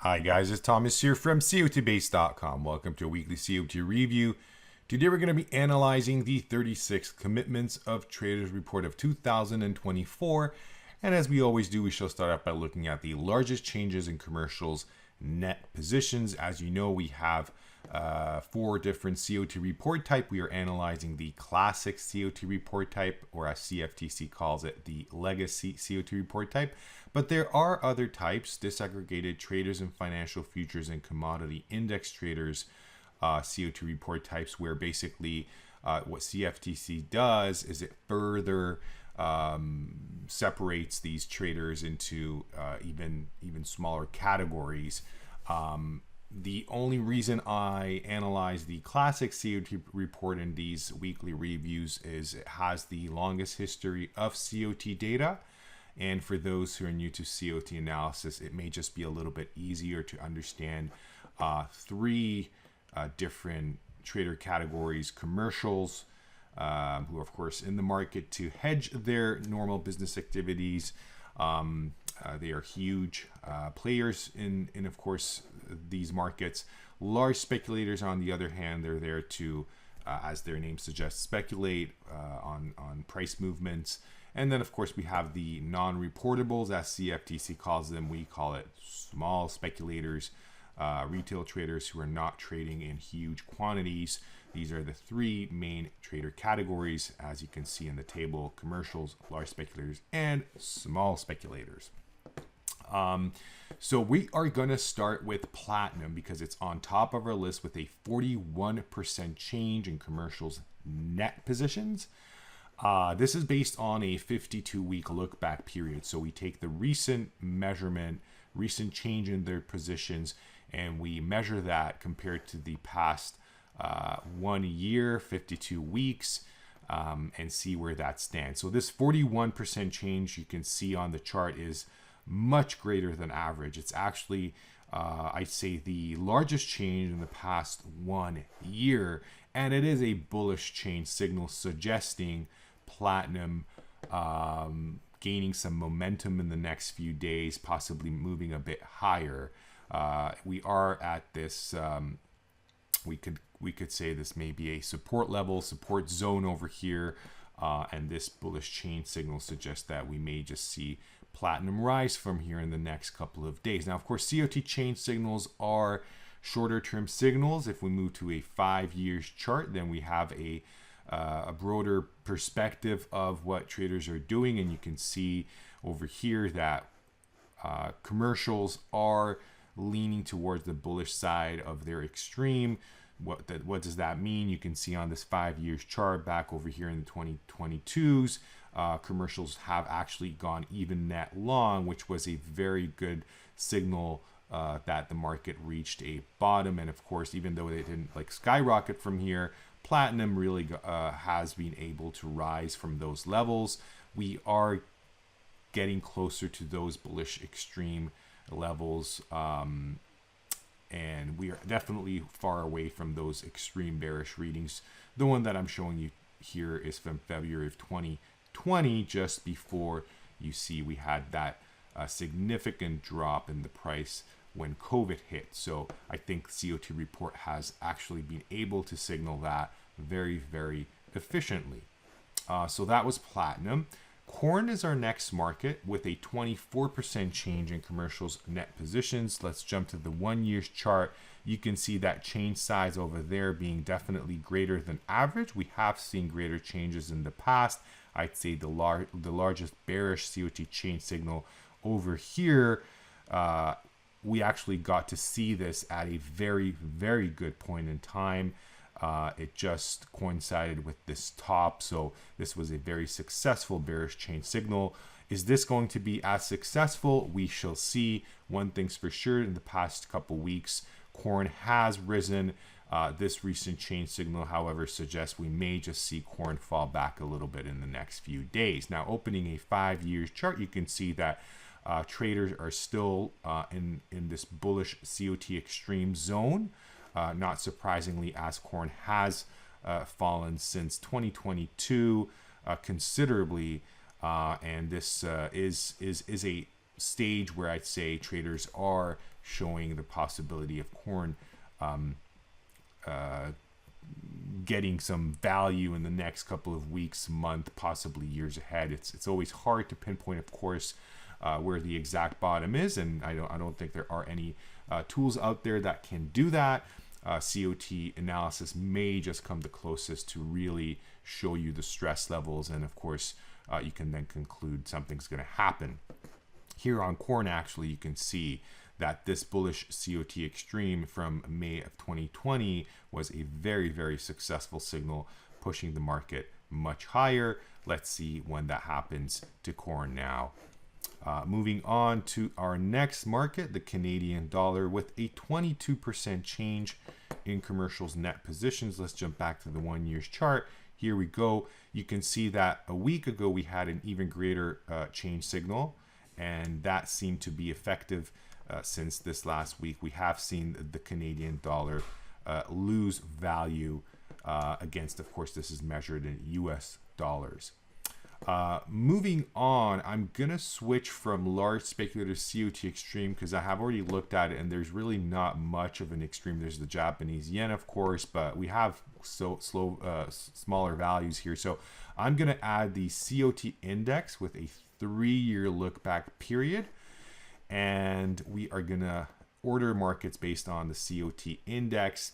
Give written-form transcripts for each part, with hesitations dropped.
Hi guys, it's Thomas here from COTBASE.com. Welcome to a weekly COT review. Today we're going to be analyzing the 36 commitments of traders report of 2024. And as we always do, we shall start out by looking at the largest changes in commercials net positions. As you know, we have four different COT report type. We are analyzing the classic COT report type, or as CFTC calls it, the legacy COT report type. But there are other types: disaggregated traders and financial futures and commodity index traders COT report types, where basically what CFTC does is it further separates these traders into even smaller categories. The only reason I analyze the classic COT report in these weekly reviews is it has the longest history of COT data. And for those who are new to COT analysis, it may just be a little bit easier to understand three different trader categories: commercials, who are of course in the market to hedge their normal business activities. They are huge players in of course these markets. Large speculators, on the other hand, they're there to, as their name suggests, speculate on price movements. And then of course we have the non-reportables, as CFTC calls them. We call it small speculators, retail traders who are not trading in huge quantities. These are the three main trader categories, as you can see in the table: commercials, large speculators, and small speculators. So we are going to start with platinum because it's on top of our list with a 41% change in commercials net positions. This is based on a 52-week look back period. So we take the recent measurement, recent change in their positions, and we measure that compared to the past 1 year, 52 weeks, and see where that stands. So this 41% change you can see on the chart is much greater than average. It's actually, I'd say, the largest change in the past 1 year, and it is a bullish change signal suggesting platinum gaining some momentum in the next few days, possibly moving a bit higher. We are at this, we could say this may be a support level, support zone over here, and this bullish change signal suggests that we may just see platinum rise from here in the next couple of days. Now, of course, COT change signals are shorter term signals. If we move to a 5 years chart, then we have a broader perspective of what traders are doing, and you can see over here that commercials are leaning towards the bullish side of their extreme. What does that mean? You can see on this 5 years chart back over here in the 2022s, commercials have actually gone even net long, which was a very good signal that the market reached a bottom. And of course, even though they didn't skyrocket from here, platinum really has been able to rise from those levels. We are getting closer to those bullish extreme levels, and we are definitely far away from those extreme bearish readings. The one that I'm showing you here is from February of 2020, just before you see we had that significant drop in the price when COVID hit. So I think COT report has actually been able to signal that very, very efficiently. So that was platinum. Corn is our next market with a 24% change in commercials net positions. Let's jump to the 1 year's chart. You can see that change size over there being definitely greater than average. We have seen greater changes in the past. I'd say the largest bearish COT change signal over here, we actually got to see this at a very, very good point in time. It just coincided with this top, so this was a very successful bearish change signal. Is this going to be as successful? We shall see. One thing's for sure: in the past couple weeks, corn has risen. This recent change signal, however, suggests we may just see corn fall back a little bit in the next few days. Now, opening a 5 years chart, you can see that traders are still in this bullish COT extreme zone. Not surprisingly, as corn has fallen since 2022 considerably, and this is a stage where I'd say traders are showing the possibility of corn getting some value in the next couple of weeks, month, possibly years ahead. It's always hard to pinpoint, of course, where the exact bottom is, and I don't think there are any tools out there that can do that. COT analysis may just come the closest to really show you the stress levels, and of course you can then conclude something's going to happen. Here on corn, actually, you can see that this bullish COT extreme from May of 2020 was a very, very successful signal, pushing the market much higher. Let's see when that happens to corn now. Moving on to our next market, the Canadian dollar, with a 22% change in commercials net positions. Let's jump back to the 1 year's chart. Here we go. You can see that a week ago we had an even greater change signal, and that seemed to be effective since this last week. We have seen the Canadian dollar lose value against, of course, this is measured in US dollars. Moving on, I'm gonna switch from large speculator COT extreme because I have already looked at it and there's really not much of an extreme. There's the Japanese yen, of course, but we have smaller values here. So I'm gonna add the COT index with a 3-year look back period, and we are gonna order markets based on the COT index.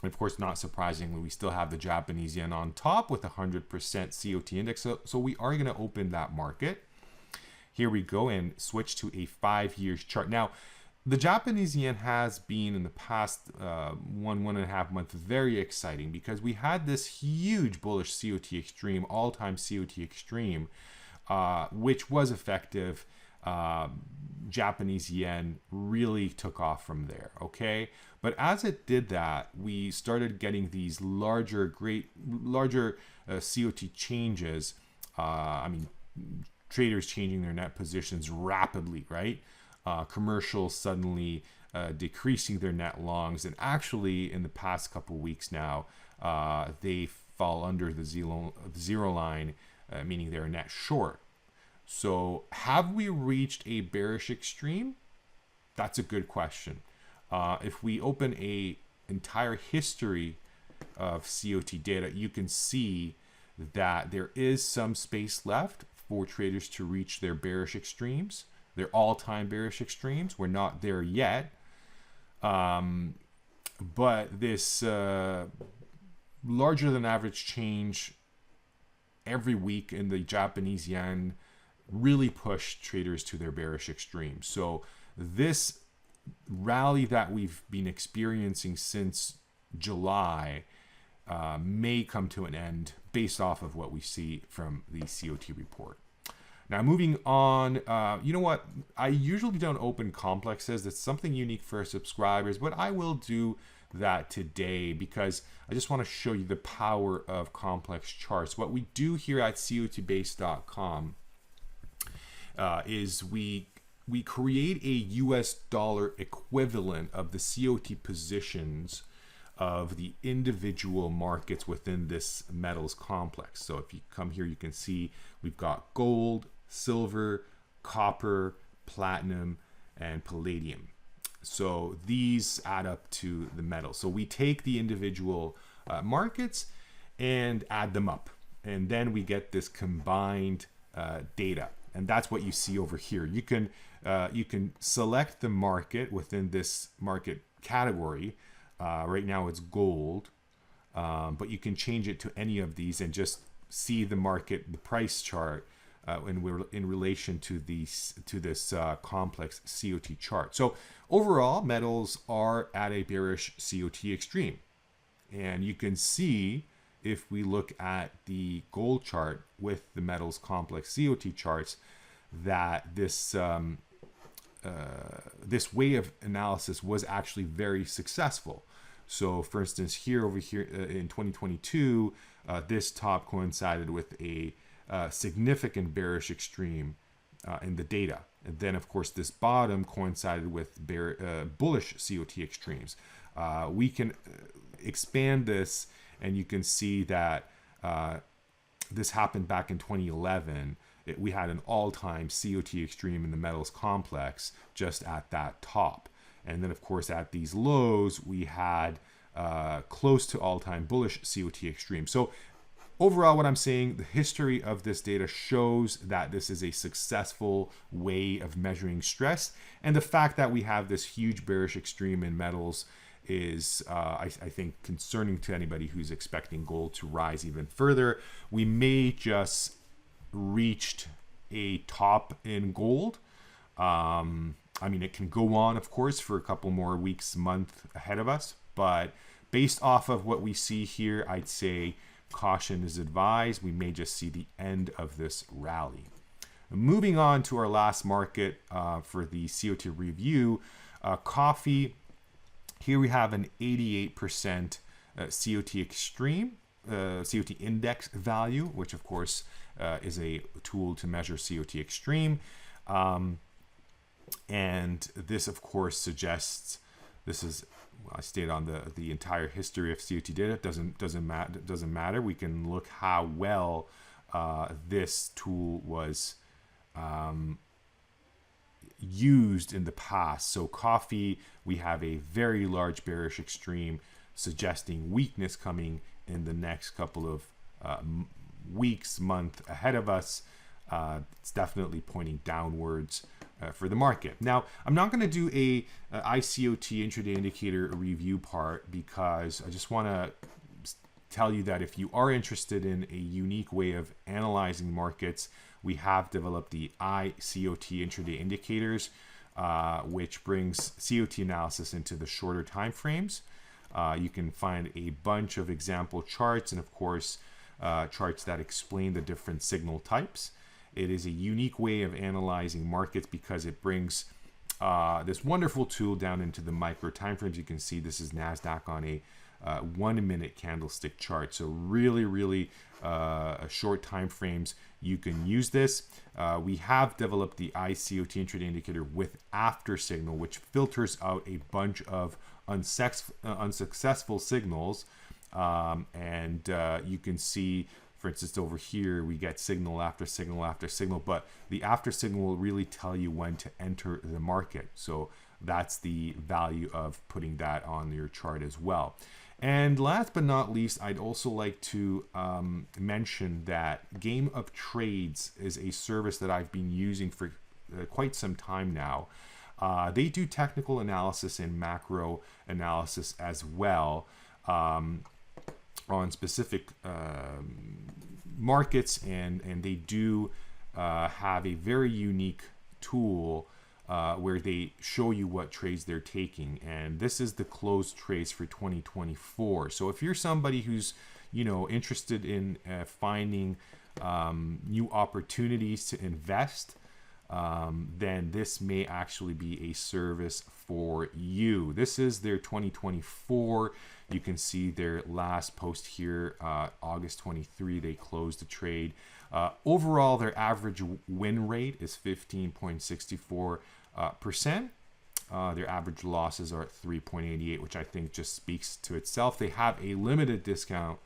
And of course, not surprisingly, we still have the Japanese yen on top with 100% COT index. So we are going to open that market. Here we go and switch to a 5 years chart. Now, the Japanese yen has been in the past 1.5 months very exciting because we had this huge bullish COT extreme, all-time COT extreme, which was effective. Japanese yen really took off from there, okay? But as it did that, we started getting these larger COT changes. I mean, traders changing their net positions rapidly, right? Commercials suddenly decreasing their net longs, and actually in the past couple weeks now, they fall under the zero line, meaning they're net short. So have we reached a bearish extreme? That's a good question. If we open a entire history of COT data, you can see that there is some space left for traders to reach their bearish extremes, their all-time bearish extremes. We're not there yet. But this larger than average change every week in the Japanese yen really pushed traders to their bearish extremes. So this rally that we've been experiencing since July may come to an end based off of what we see from the COT report. Now, moving on, you know what? I usually don't open complexes. It's something unique for our subscribers, but I will do that today because I just want to show you the power of complex charts. What we do here at COTBASE.com is we create a US dollar equivalent of the COT positions of the individual markets within this metals complex. So if you come here, you can see we've got gold, silver, copper, platinum, and palladium. So these add up to the metal. So we take the individual markets and add them up, and then we get this combined data. And that's what you see over here. You can select the market within this market category. Right now it's gold, but you can change it to any of these and just see the market, the price chart in relation to this complex COT chart. So overall, metals are at a bearish COT extreme, and you can see if we look at the gold chart with the metals complex COT charts, that this way of analysis was actually very successful. So for instance, here over here in 2022, this top coincided with a significant bearish extreme in the data. And then of course this bottom coincided with bullish COT extremes. We can expand this, and you can see that this happened back in 2011, we had an all-time COT extreme in the metals complex just at that top. And then, of course, at these lows, we had close to all-time bullish COT extreme. So overall, what I'm saying, the history of this data shows that this is a successful way of measuring stress. And the fact that we have this huge bearish extreme in metals is, I think, concerning to anybody who's expecting gold to rise even further. We may just reached a top in gold. I mean, it can go on, of course, for a couple more weeks, month ahead of us. But based off of what we see here, I'd say caution is advised. We may just see the end of this rally. Moving on to our last market for the COT review, coffee. Here we have an 88% COT extreme, COT index value, which of course is a tool to measure COT extreme. And this, of course, suggests, this is, I stayed on the entire history of COT data. Doesn't matter. We can look how well this tool was used in the past. So coffee, we have a very large bearish extreme suggesting weakness coming in the next couple of weeks, month ahead of us. It's definitely pointing downwards for the market. Now, I'm not going to do a iCOT intraday indicator review part because I just want to tell you that if you are interested in a unique way of analyzing markets, we have developed the iCOT intraday indicators, which brings COT analysis into the shorter time frames. You can find a bunch of example charts and, of course, charts that explain the different signal types. It is a unique way of analyzing markets because it brings this wonderful tool down into the micro time frames. You can see this is NASDAQ on a 1 minute candlestick chart. So really short time frames, you can use this. We have developed the iCOT intraday indicator with AfterSignal, which filters out a bunch of unsuccessful signals. And you can see, for instance, over here, we get signal after signal after signal, but the AfterSignal will really tell you when to enter the market. So that's the value of putting that on your chart as well. And last but not least, I'd also like to mention that Game of Trades is a service that I've been using for quite some time now. They do technical analysis and macro analysis as well on specific markets, and they do have a very unique tool where they show you what trades they're taking, and this is the closed trades for 2024. So if you're somebody who's interested in finding new opportunities to invest, then this may actually be a service for you. This is their 2024. You can see their last post here, August 23, they closed the trade. Overall, their average win rate is 15.64%. Their average losses are at 3.88, which I think just speaks to itself. They have a limited discount.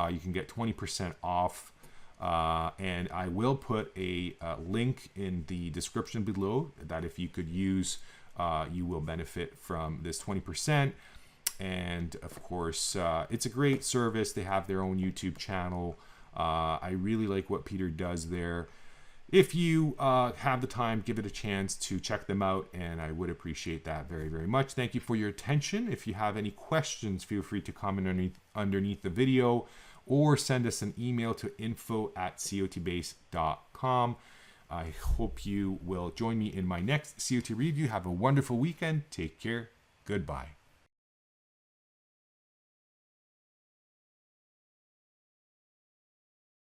You can get 20% off. And I will put a link in the description below that if you could use, you will benefit from this 20%. And of course, it's a great service. They have their own YouTube channel. I really like what Peter does there. If you have the time, give it a chance to check them out, and I would appreciate that very, very much. Thank you for your attention. If you have any questions, feel free to comment underneath the video or send us an email to info@cotbase.com. I hope you will join me in my next COT review. Have a wonderful weekend. Take care. Goodbye.